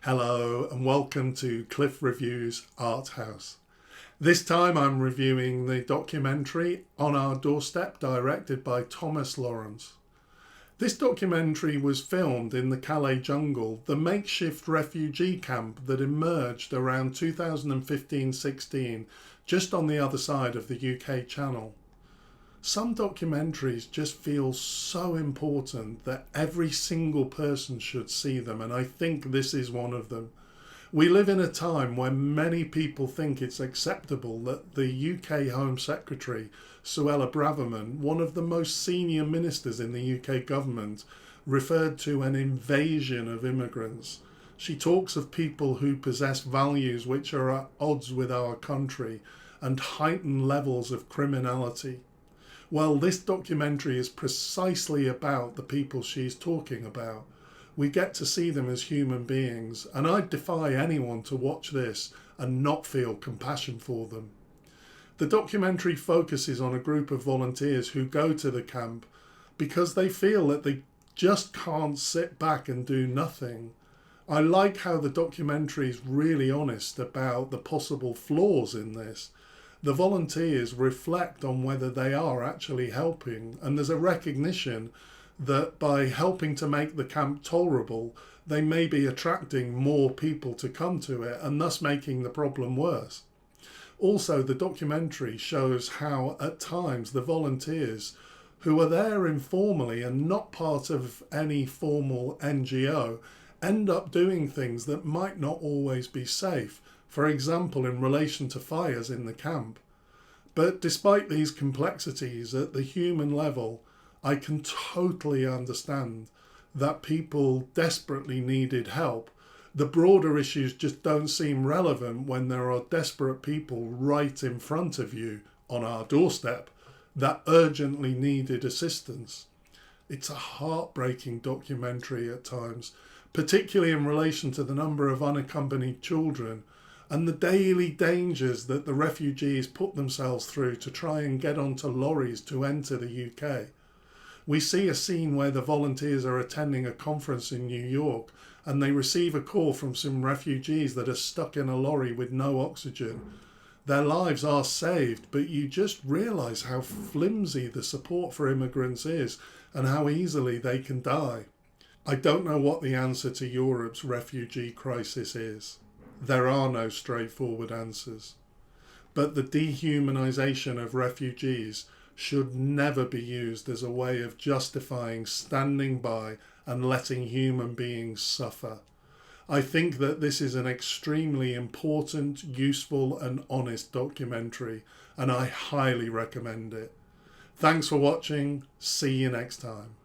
Hello and welcome to Cliff Review's Art House. This time I'm reviewing the documentary On Our Doorstep, directed by Laurance. This documentary was filmed in the Calais jungle, the makeshift refugee camp that emerged around 2015-16, just on the other side of the UK Channel. Some documentaries just feel so important that every single person should see them, and I think this is one of them. We live in a time when many people think it's acceptable that the UK Home Secretary, Suella Braverman, one of the most senior ministers in the UK government, referred to an invasion of immigrants. She talks of people who possess values which are at odds with our country and heightened levels of criminality. Well, this documentary is precisely about the people she's talking about. We get to see them as human beings, and I defy anyone to watch this and not feel compassion for them. The documentary focuses on a group of volunteers who go to the camp because they feel that they just can't sit back and do nothing. I like how the documentary is really honest about the possible flaws in this. The volunteers reflect on whether they are actually helping, and there's a recognition that by helping to make the camp tolerable, they may be attracting more people to come to it and thus making the problem worse. Also, the documentary shows how at times the volunteers, who are there informally and not part of any formal NGO, end up doing things that might not always be safe. For example, in relation to fires in the camp. But despite these complexities at the human level, I can totally understand that people desperately needed help. The broader issues just don't seem relevant when there are desperate people right in front of you on our doorstep that urgently needed assistance. It's a heartbreaking documentary at times, particularly in relation to the number of unaccompanied children and the daily dangers that the refugees put themselves through to try and get onto lorries to enter the UK. We see a scene where the volunteers are attending a conference in New York and they receive a call from some refugees that are stuck in a lorry with no oxygen. Their lives are saved, but you just realise how flimsy the support for immigrants is and how easily they can die. I don't know what the answer to Europe's refugee crisis is. There are no straightforward answers. But the dehumanisation of refugees should never be used as a way of justifying standing by and letting human beings suffer. I think that this is an extremely important, useful and honest documentary, and I highly recommend it. Thanks for watching. See you next time.